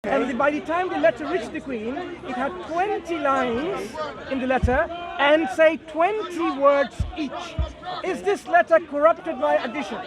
Okay. And by the time the letter reached the Queen, it had 20 lines in the letter and say 20 words each. Is this letter corrupted by addition?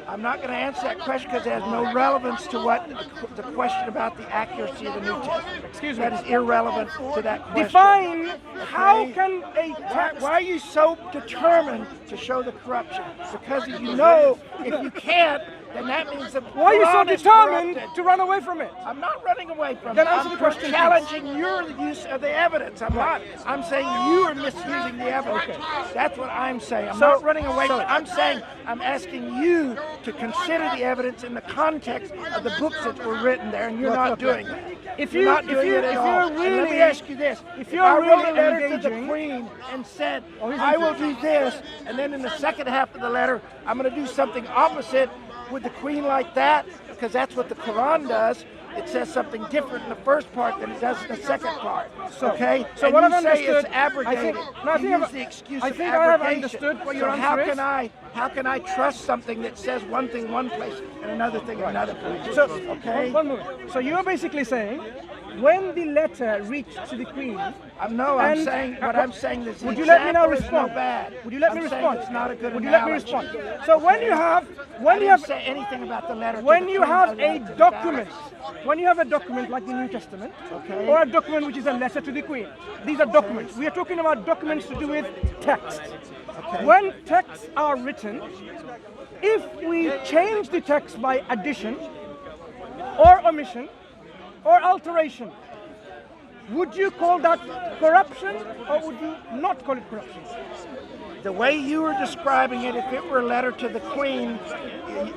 I'm not going to answer that question because it has no relevance to what the question about the accuracy of the New Testament. Excuse me. That is irrelevant to that question. Define how can a text... Why are you so determined to show the corruption? Because you know if you can't, then that means that Why are you so Quran is determined corrupted. to run away from it? I'm not running away from Then it. answer the question, challenging your use of the evidence. I'm not. I'm saying you are misusing the evidence. Okay. That's what I'm saying. I'm So- not running away so- from it. I'm saying I'm asking you to consider the evidence in the context of the books that were written there, and you're not doing that. If You're you- not if doing you- it at if all. you're And let me really- ask you this: if I you're wrote a really letter to the engaging- Queen and said, he's I will engaging. do this, and then in the second half of the letter, I'm going to do something opposite, would the Queen like that? Because that's what the Quran does. It says something different in the first part than it does in the second part. Okay? So and what you I've say understood, it's abrogated. I think, no, I you think use I've, the excuse I of think I have abrogation. understood what your So answer is. how can I trust something that says one thing one place and another thing another place? So, okay? one moment. So you're basically saying, when the letter reached to the Queen, I'm and- saying what I'm saying is. would you let me now example is respond? No bad. Would you let me I'm saying respond? It's not a good Would you let me analogy. respond? So when you have, I didn't say anything about the letter. to when the you Queen have other a than to the document, balance. when you have a document like the New Testament, Okay. or a document which is a letter to the Queen, these are documents. We are talking about documents to do with text. Okay. When texts are written, if we change the text by addition, or omission, or alteration, would you call that corruption, or would you not call it corruption? The way you were describing it, if it were a letter to the Queen,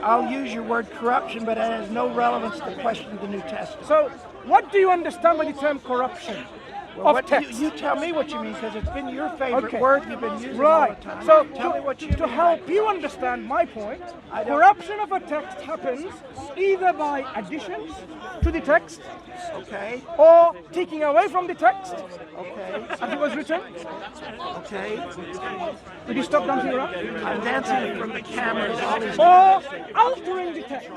I'll use your word corruption, but it has no relevance to the question of the New Testament. So, what do you understand by the term corruption of What, text? you tell me what you mean, because it's been your favorite Okay. word you've been using Right. all the time. So tell me what you to mean. help you understand my point, don't- corruption of a text happens either by additions to the text Okay, or taking away from the text okay, as it was written. okay. Would you stop dancing around? I'm dancing from the cameras, all these. Or altering the text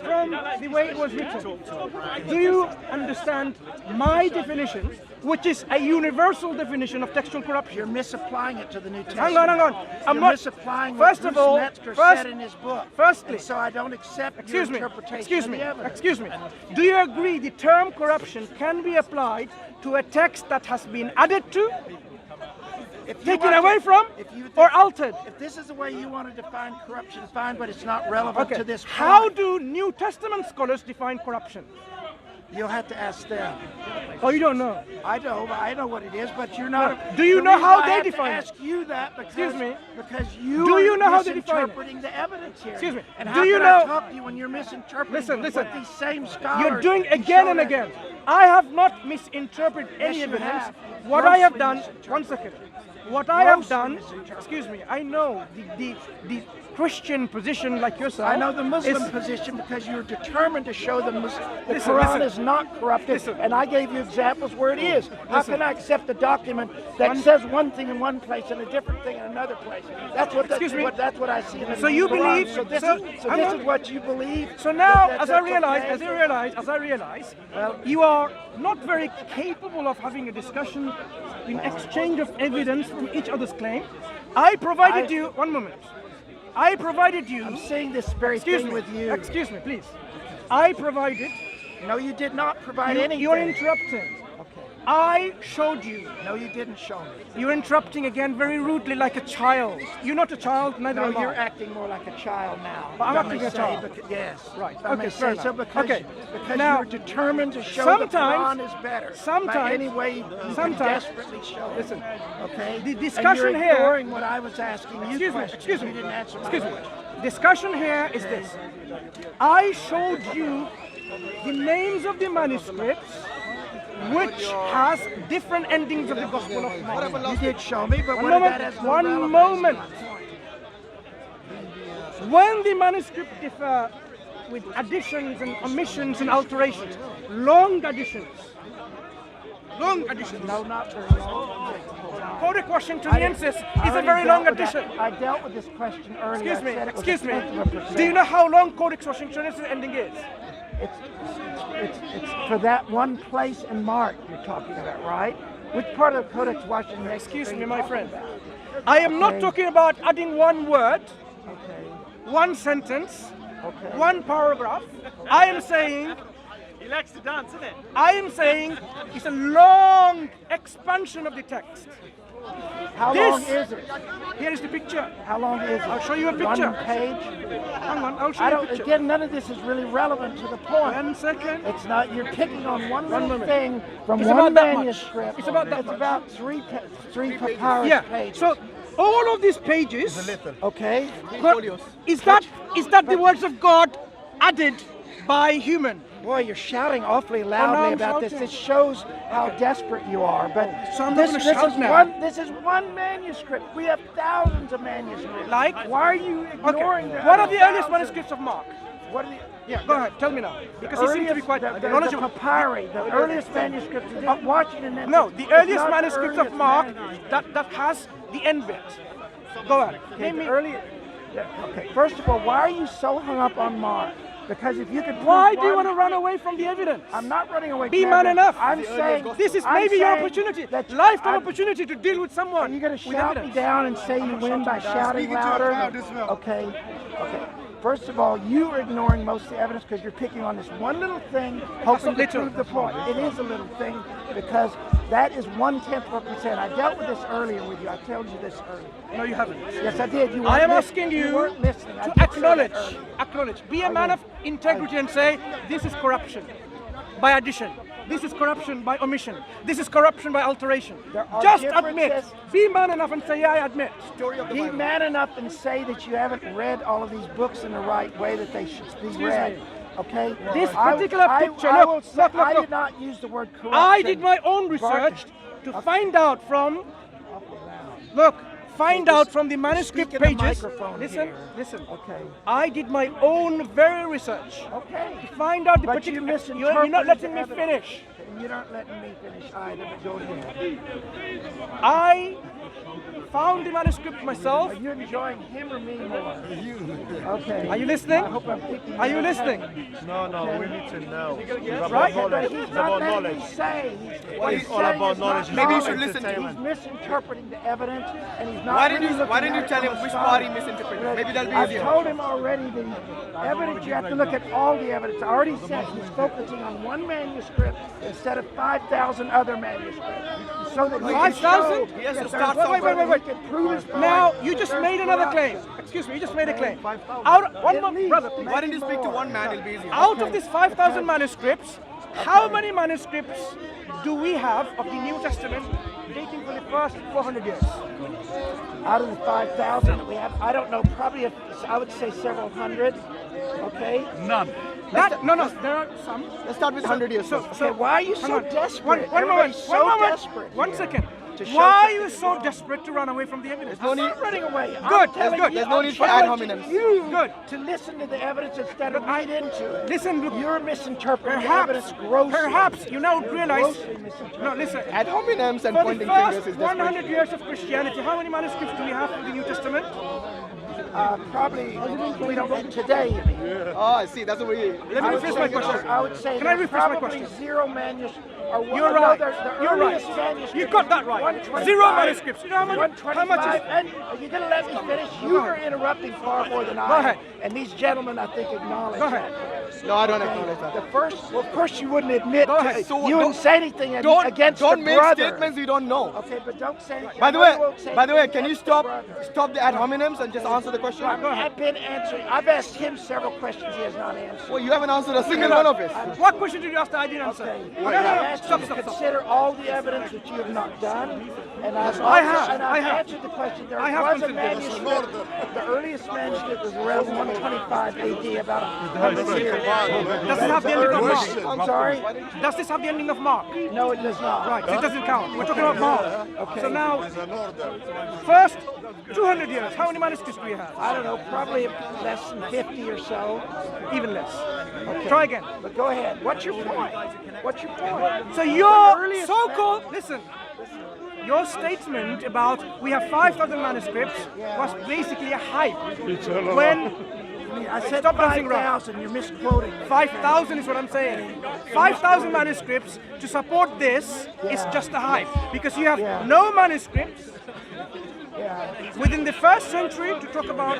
from the way it was written. Do you understand my definition, which is a universal definition of textual corruption? You're misapplying it to the New Testament. Hang on, hang on. I'm You're not misapplying First what of all, Bruce Metzger first- said in his book. firstly- And so I don't accept Excuse your me, interpretation excuse of me, the evidence. excuse me. Do you agree the term corruption can be applied to a text that has been added to, If you taken want to- away from, if you think- or altered? If this is the way you want to define corruption, fine, but it's not relevant Okay. to this How point. do New Testament scholars define corruption? You'll have to ask them. Oh, you don't know. I know what it is, but you're not. Do you the know reason how I they have to define it? ask you that because, Excuse me. because you Do are you know how they define it? misinterpreting the evidence here. Excuse me. And Do how you can I know- talk to you when you're misinterpreting Listen. what these same scholars You're doing who again show and that- again. I have not misinterpreted any Yes, you evidence. have. What I have Grossly done, misinterpreted. one second. What I have Grossly done, misinterpreted. excuse me, I know the Christian position like yourself. I know the Muslim is- position because you're determined to show the Listen, Quran listen. is not corrupted, Listen. and I gave you examples where it is. How Listen. can I accept a document that says one thing in one place and a different thing in another place? That's what. Excuse me. That's what I see in the So you Quran. believe- So this so- is hang on. what you believe. So now, That- as I that's realize, okay? as I realize, Well- you are not very capable of having a discussion in exchange of evidence from each other's claim. I provided you, one moment. I provided you, I'm saying this very excuse thing me, with you. excuse me, please. I provided, No, you did not provide anything. you're interrupting. Okay. I showed you. No, you didn't show me. You're interrupting again very rudely like a child. You're not a child, neither No, am you're I. acting more like a child now. But I'm If I acting may a say, child. Yes. Right, If I may okay, say fair so enough. because, Okay. because Now, you're determined to show sometimes- the Quran is better. sometimes- By any way you can sometimes- desperately show it. Listen, Okay? the discussion and you're here- ignoring what I was asking you excuse me, questions. excuse me, You didn't answer my excuse me. question. Discussion here is this. I showed you the names of the manuscripts which has different endings of the Gospel of Mark. You did show me, but One what did that moment, has no one relevance? moment. When the manuscripts differ with additions and omissions and alterations, long additions. No, not very long. Codex Washingtoniensis is a very long addition. I dealt with this question earlier. Excuse me, I said it was excuse a me. tenth of a percent. Do you know how long Codex Washingtoniensis ending is? It's for that one place in Mark you're talking about, right? Which part of the Codex Washington? Excuse me, my friend. I am not talking about adding one word, one sentence, one paragraph. I am saying. He likes to dance, isn't it? I am saying it's a long expansion of the text. How long is it? Here is the picture. How long is it? I'll show you a picture. One page? Hang on, I'll show you a picture. Again, none of this is really relevant to the point. 1 second. It's not, you're picking on one little moment. thing from It's one about that much. manuscript. It's about that It's much. about three papyrus Yeah. pages. So all of these pages, Okay. is that the words of God added by human? Boy, you're shouting awfully now loudly I'm about this. shouting. This shows how desperate you are. But So I'm not this, gonna this shout is now. this is one manuscript. We have thousands of manuscripts. Like? Why are you ignoring Okay. the What are the other earliest thousands? manuscripts of Mark? What are the? Yeah, go ahead, tell me now. Because you seem to be quite the knowledgeable. papyri, the earliest manuscripts of Washington. No, the It's earliest not the manuscripts of earliest Mark manuscript. that has the end bit. Go ahead. Okay, Name the me. earliest. Okay, first of all, why are you so hung up on Mark? Because if you could. Why prove do you one- want to run away from the evidence? I'm not running away. Be from man evidence. enough. I'm saying This is I'm maybe your saying opportunity, that lifetime I'm- opportunity to deal with someone. Are you going to with shout me evidence. down and say you win by shouting louder? Okay. First of all, you are ignoring most of the evidence because you're picking on this one little thing, hoping to little. prove the point. It is a little thing because that is 1/10%. I dealt with this earlier with you. I told you this earlier. No, you haven't. Yes, I did. You I am weren't asking you you weren't listening. I to did say that acknowledge, earlier. be a man of integrity and say, this is corruption by addition. This is corruption by omission. This is corruption by alteration. There are Just admit. differences. Be man enough and say, yeah, I admit. Be man enough and say that you haven't read all of these books in the right way that they should be read. me. Okay? This particular picture, I look, will say, look. I did not use the word corruption. I did my own research to find out from, find out from the manuscript Speak in the pages. microphone Listen, here. listen. Okay. I did my own very research Okay. to find out the But you particular. misinterpreted You're not letting the me evidence. finish. You're not letting me finish either, but go ahead. I found the manuscript myself. Are you enjoying him or me more? Okay. Are you listening? I hope I'm keeping Are you okay. listening? No, we need to know. It's Right? about But knowledge. he's It's not about letting knowledge. me say. What It's he's all saying about is not knowledge. Maybe you knowledge. should listen to him. He's misinterpreting the evidence, and he's not. Why didn't really you looking at it tell from him a which scholar. part he misinterpreted? Maybe that'll be I've easier. told him already the evidence. You have to look at all the evidence. I already said he's focusing on one manuscript instead of 5,000 other manuscripts, so that he can 5,000? show He has to that start there's- somewhere. Wait. he can prove his point. Now you just There's made another corruption. claim. Excuse me, you just made a claim. 5,000. One At more, least. brother, please. Why didn't you speak to one man? It'll be easier. Out of these 5,000 manuscripts, how many manuscripts do we have of the New Testament dating for the first 400 years? Out of the 5,000 we have, I don't know, probably I would say several hundred. Okay. None. No, there are some. Let's start with 100 years. Okay, why are you Hang so on. desperate? One moment. Everybody's so One moment. desperate. One here second. to show Why are something you so desperate to run away from the evidence? I'm not running away. I'm Good, telling that's good. you, There's no I'm need for ad challenging hominems. You Good. to listen to the evidence instead of read into it. Listen, look, You're misinterpreting the perhaps, evidence grossly. perhaps you now realize. Grossly misinterpreting. No, listen. Ad hominems and For the pointing fingers first is 100 desperation. years of Christianity, how many manuscripts do we have of the New Testament? Probably we don't today. Oh, I see. That's the way. Let me rephrase my question. I would say Can I there's rephrase my probably question? zero manuscripts. You're right. The You're right. earliest manuscript You got that is right. 125. Zero manuscripts. You know how much? 125. And are you going to let me finish? You are interrupting far more than I. Go ahead. And these gentlemen, I think, acknowledge. Go ahead. No, I don't acknowledge that. The first, well, of course, you wouldn't admit. Go ahead. So you wouldn't say anything against don't the make brother. statements you don't know. Okay, but don't say. By the I way, won't say can you anything against stop the brother. stop the ad hominems and just answer the question? I've been answering. I've asked him several questions he has not answered. Well, you haven't answered a single one of it. What question did you ask that I didn't answer? Okay. No, I no, no. asked you Stop, to stop, stop. consider all the evidence which you have not done, and I've I have, and I I've have. answered the question. There I have was a considered. manuscript. The earliest manuscript was around 125 AD, about 100 years. Does it have the ending of Mark? I'm sorry. Does this have the ending of Mark? No, it does not. Right, so it doesn't count. We're talking about Mark. Okay. So now, first 200 years, how many manuscripts do we have? I don't know, probably less than 50 or so. Even less. Okay. Try again. But go ahead. What's your point? What's your point? So your so-called, listen, your statement about we have 5,000 manuscripts was basically a hype. I said Stop dancing around. 5,000. You're misquoting. 5,000 is what I'm saying. 5,000 manuscripts to support this is just a hype because you have no manuscripts within the first century to talk about.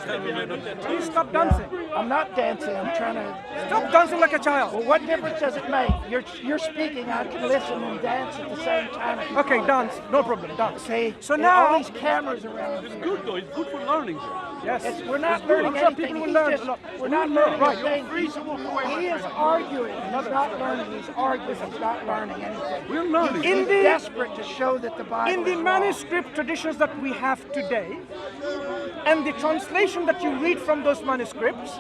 Please stop dancing. I'm not dancing. I'm trying to. Stop dancing like a child. Well, what difference does it make? You're speaking. I can listen and dance at the same time. if you Okay, want. dance. No problem. Dance. See, So there are all now, these cameras around. Here. Good though, it's good for learning. yes, We're not learning I'm sure anything. people will He's learn just- a lot. We're not learning Right. anything. He is arguing. He's not learning. He's arguing. He's not learning anything. We're learning. He's desperate to show that the Bible in the is wrong. manuscript traditions that we have today, and the translation that you read from those manuscripts,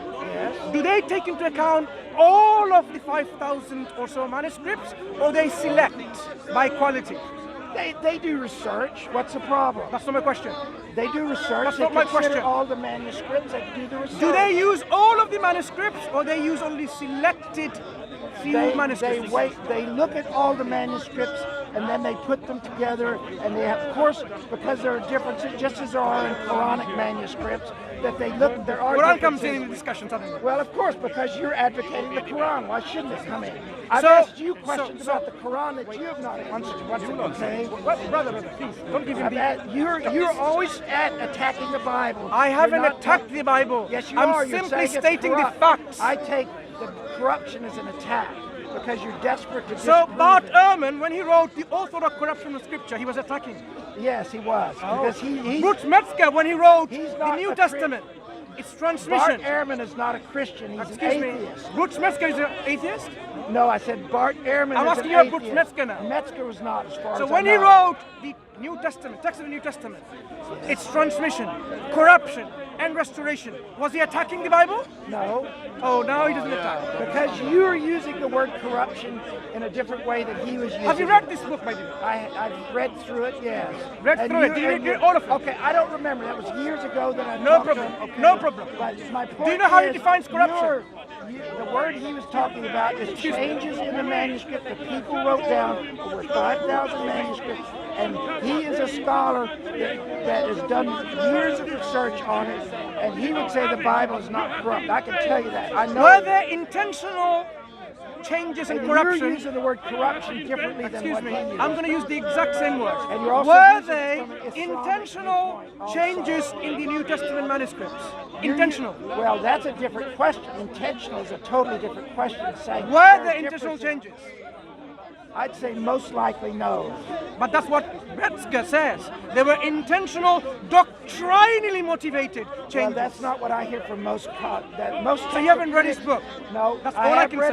do they take into account all of the 5,000 or so manuscripts, or they select by quality? They do research. What's the problem? That's not my question. They do research. That's they not my consider question. all the manuscripts. They do the research. Do they use all of the manuscripts, or they use only selected few manuscripts? They look at all the manuscripts and then they put them together, and they have, of course, because there are differences, just as there are in Quranic manuscripts, that they look. There are Quran comes differences. in the discussion suddenly. Well, of course, because you're advocating the Quran. Why shouldn't it come in? I've So- asked you questions so- about the Quran that you have not answered. Okay? Brother, please, don't give him You're always attacking the Bible. I haven't You're not attacked the Bible. Yes, you I'm are. You're simply saying it's stating the corrupt. facts. I take the corruption as an attack because you're desperate to So disprove Bart it. Ehrman, when he wrote The Orthodox Corruption of Scripture, he was attacking. Yes, he was. Because he's Bruce Metzger, when he wrote He's the not New a Testament, its Bart transmission. Ehrman is not a Christian. He's Excuse an me, atheist. Bruce Metzger is an atheist? No, I said Bart Ehrman I'm is asking an you about atheist. Bruce Metzger now. Metzger was not, as far So as when I he know. wrote the New Testament, text of the New Testament, its transmission, corruption, and restoration, was he attacking the Bible? No, Oh, now he doesn't attack. because you're using the word corruption in a different way than he was using Have you it. read this book, my dear? I've read through it, yes. Read And through it. Did you and read all of it? Okay, I don't remember. That was years ago that I No talked problem. to him. Okay. No problem. But my point you know how he is, defines corruption? the word he was talking about is changes in the manuscript that people wrote down, over 5,000 manuscripts, and he is a scholar that has done years of research on it, and he would say the Bible is not corrupt. I can tell you that. I know. Were there intentional changes and and corruption? You're using the word corruption differently than Excuse what me, he used. I'm going to use the exact same words. And you're also Were using it they from an Islamic intentional viewpoint also. changes in the New Testament manuscripts? Intentional. Well, that's a different question. Intentional is a totally different question. Saying Were there are there intentional differences. changes? I'd say most likely no. But that's what Metzger says. They were intentional, doctrinally motivated Well, changes. that's not what I hear from most. So you haven't read his book? No, That's I all I have can read